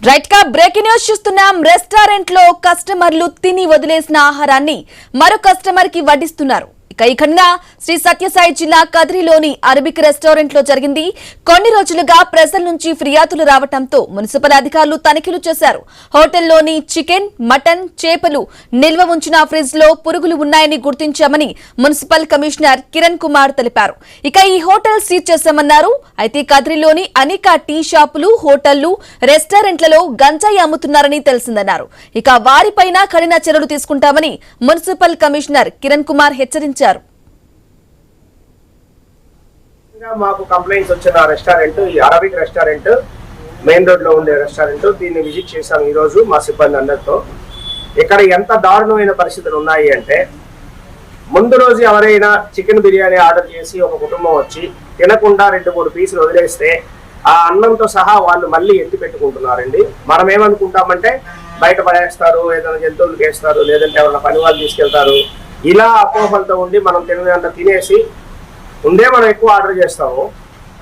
Right గా breaking news చూస్తున్నాం. Restaurant లో కస్టమర్లు తిని వదిలేసిన ఆహారాన్ని మరో కస్టమర్ కి వడ్డిస్తున్నారు. ఈ ఘటన శ్రీ సత్యసాయి జిల్లా కదిరిలోని అరబిక్ రెస్టారెంట్ లో జరిగింది. కొన్ని రోజులుగా ప్రజల నుంచి ఫిర్యాదులు రావడంతో మున్సిపల్ అధికారులు తనిఖీలు చేశారు. హోటల్లోని చికెన్, మటన్, చేపలు నిల్వ ఉంచిన ఫ్రిడ్జ్ లో పురుగులు ఉన్నాయని గుర్తించామని మున్సిపల్ కమిషనర్ కిరణ్ కుమార్ తెలిపారు. ఈ హోటల్ సీజ్ చేశామన్నారు. అయితే కదిరిలోని అనేక టీ షాపులు, హోటళ్లు, రెస్టారెంట్లలో గంజాయి అమ్ముతున్నారని తెలిసిందన్నారు. వారిపైన కఠిన చర్యలు తీసుకుంటామని మున్సిపల్ కమిషనర్ కిరణ్ కుమార్ హెచ్చరించారు. మాకు కంప్లైంట్స్ వచ్చిన రెస్టారెంట్ ఈ అరబిక్ రెస్టారెంట్ మెయిన్ రోడ్ లో ఉండే రెస్టారెంట్. దీన్ని విజిట్ చేశాం ఈ రోజు మా సిబ్బంది అందరితో. ఇక్కడ ఎంత దారుణమైన పరిస్థితులు ఉన్నాయి అంటే, ముందు రోజు ఎవరైనా చికెన్ బిర్యానీ ఆర్డర్ చేసి ఒక కుటుంబం వచ్చి తినకుండా 2-3 పీసులు వదిలేస్తే ఆ అన్నంతో సహా వాళ్ళు మళ్ళీ ఎత్తి పెట్టుకుంటున్నారండి. మనం ఏమనుకుంటామంటే బయట పడేస్తారు, ఏదైనా జంతువులకు వేస్తారు, లేదంటే ఎవరైనా పని వాళ్ళు తీసుకెళ్తారు. ఇలా అపోహలతో ఉండి మనం తినేంత తినేసి ఉండే మనం ఎక్కువ ఆర్డర్ చేస్తాము.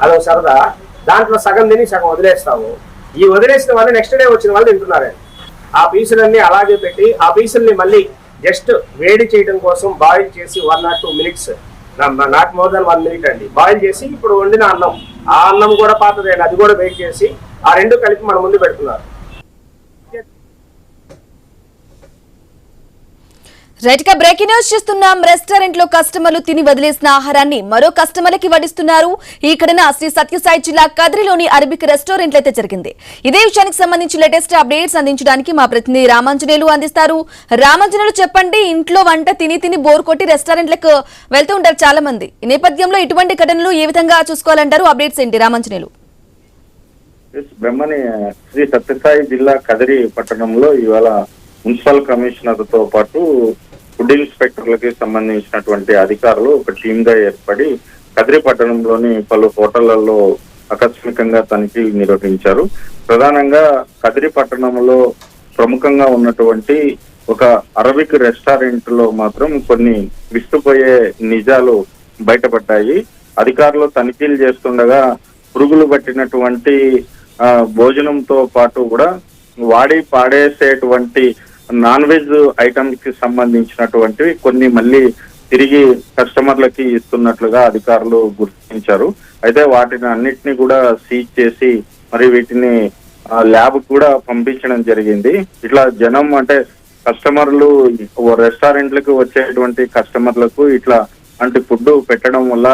అదో సరదా. దాంట్లో సగం తిని సగం వదిలేస్తాము. ఈ వదిలేసిన వాళ్ళు నెక్స్ట్ డే వచ్చిన వాళ్ళు తింటున్నారండి. ఆ పీసులన్నీ అలాగే పెట్టి ఆ పీసుల్ని మళ్ళీ జస్ట్ వేడి చేయడం కోసం బాయిల్ చేసి 1 or 2 minutes, not more than 1 minute అండి, బాయిల్ చేసి ఇప్పుడు వండిన అన్నం, ఆ అన్నం కూడా పాతదేండి, అది కూడా వేడి చేసి ఆ రెండు కలిపి మన ముందు పెడుతున్నారు. రైట్ గా బ్రేకింగ్ న్యూస్ చూస్తున్నాం. రెస్టారెంట్ లో కస్టమర్లు తిని వదిలేసిన ఆహారాన్ని మరో కస్టమర్లకి వడ్డిస్తున్నారు. ఈ ఘటన శ్రీ సత్యసాయి జిల్లా కదిరిలోని అరబిక్ రెస్టారెంట్ అయితే జరిగింది. ఇదే విషయానికి సంబంధించి లేటెస్ట్ అప్డేట్స్ అందించడానికి మా ప్రతినిధి రామాంజనేయులు అందిస్తారు. రామాంజనేయులు, చెప్పండి. ఇంట్లో వంట తిని బోర్ కొట్టి రెస్టారెంట్లకు వెళ్తూ ఉంటారు చాలా మంది. ఈ నేపథ్యంలో ఇటువంటి ఘటనలు ఏ విధంగా చూసుకోవాలంటారు? అప్డేట్స్ ఏంటి రామాంజనేయులు? బ్రహ్మని శ్రీ సత్యసాయి జిల్లా కదిరి పట్టణంలో ఇవాళ మున్సిపల్ కమిషనర్ తో పాటు ఫుడ్ ఇన్స్పెక్టర్లకి సంబంధించినటువంటి అధికారులు ఒక టీమ్ గా ఏర్పడి కదిరి పట్టణంలోని పలు హోటళ్లలో ఆకస్మికంగా తనిఖీలు నిర్వహించారు. ప్రధానంగా కదిరి పట్టణంలో ప్రముఖంగా ఉన్నటువంటి ఒక అరబిక్ రెస్టారెంట్ లో మాత్రం కొన్ని విస్తుపోయే నిజాలు బయటపడ్డాయి. అధికారులు తనిఖీలు చేస్తుండగా పురుగులు పట్టినటువంటి భోజనంతో పాటు కూడా వాడి పాడేసేటువంటి నాన్ వెజ్ ఐటమ్స్ కి సంబంధించినటువంటివి కొన్ని మళ్ళీ తిరిగి కస్టమర్లకి ఇస్తున్నట్లుగా అధికారులు గుర్తించారు. అయితే వాటిని అన్నిటినీ కూడా సీజ్ చేసి మరి వీటిని ల్యాబ్ కూడా పంపించడం జరిగింది. ఇట్లా జనం అంటే కస్టమర్లు రెస్టారెంట్లకు వచ్చేటువంటి కస్టమర్లకు ఇట్లా అంటే ఫుడ్ పెట్టడం వల్ల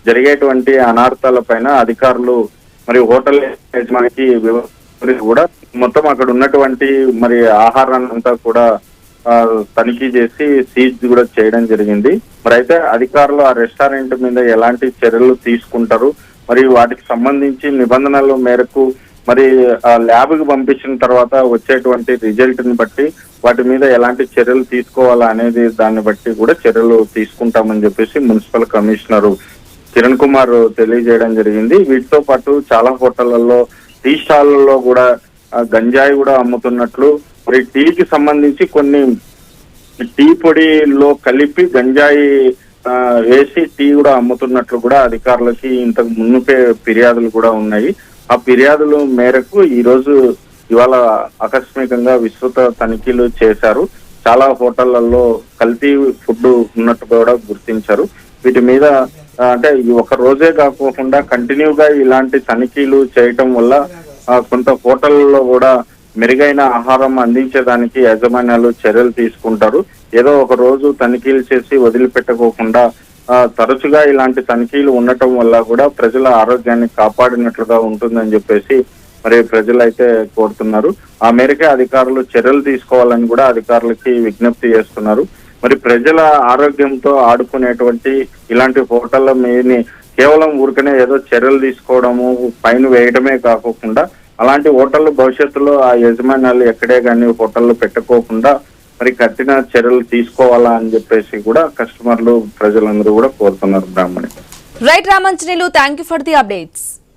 జరిగేటువంటి అనార్థాల పైన అధికారులు మరి హోటల్ యజమానికి కూడా మొత్తం అక్కడ ఉన్నటువంటి మరి ఆహారాన్ని అంతా కూడా తనిఖీ చేసి సీజ్ కూడా చేయడం జరిగింది. మరి అయితే అధికారులు ఆ రెస్టారెంట్ మీద ఎలాంటి చర్యలు తీసుకుంటారు, మరి వాటికి సంబంధించి నిబంధనల మేరకు మరి ఆ ల్యాబ్ కి పంపించిన తర్వాత వచ్చేటువంటి రిజల్ట్ ని బట్టి వాటి మీద ఎలాంటి చర్యలు తీసుకోవాలా అనేది దాన్ని బట్టి కూడా చర్యలు తీసుకుంటామని చెప్పేసి మున్సిపల్ కమిషనర్ కిరణ్ కుమార్ తెలియజేయడం జరిగింది. వీటితో పాటు చాలా హోటళ్లలో, టీ స్టాల్లో కూడా గంజాయి కూడా అమ్ముతున్నట్లు, మరి టీకి సంబంధించి కొన్ని టీ పొడిలో కలిపి గంజాయి వేసి టీ కూడా అమ్ముతున్నట్లు కూడా అధికారులకి ఇంతకు మున్నుపే ఫిర్యాదులు కూడా ఉన్నాయి. ఆ ఫిర్యాదుల మేరకు ఇవాళ ఆకస్మికంగా విస్తృత తనిఖీలు చేశారు. చాలా హోటళ్లలో కల్తీ ఫుడ్ ఉన్నట్టు కూడా గుర్తించారు. వీటి మీద అంటే ఒక రోజే కాకుండా కంటిన్యూగా ఇలాంటి తనిఖీలు చేయటం వల్ల కొంత హోటల్లో కూడా మెరుగైన ఆహారం అందించేదానికి యాజమాన్యాలు చర్యలు తీసుకుంటారు. ఏదో ఒక రోజు తనిఖీలు చేసి వదిలిపెట్టుకోకుండా తరచుగా ఇలాంటి తనిఖీలు ఉండటం వల్ల కూడా ప్రజల ఆరోగ్యాన్ని కాపాడినట్లుగా ఉంటుందని చెప్పేసి మరి ప్రజలైతే కోరుతున్నారు. ఆ మేరకే అధికారులు చర్యలు తీసుకోవాలని కూడా అధికారులకి విజ్ఞప్తి చేస్తున్నారు. మరి ప్రజల ఆరోగ్యంతో ఆడుకునేటువంటి ఇలాంటి హోటళ్ల మీద కేవలం ఊరికనే ఏదో చర్యలు తీసుకోవడము, ఫైన్ వేయడమే కాకుండా అలాంటి హోటళ్లు భవిష్యత్తులో ఆ యజమాన్యాలు ఎక్కడే కానీ హోటళ్లు పెట్టుకోకుండా మరి కఠిన చర్యలు తీసుకోవాలా అని చెప్పేసి కూడా కస్టమర్లు, ప్రజలందరూ కూడా కోరుతున్నారు. Brahmani. Right Ramanjaneyulu, thank you for the updates.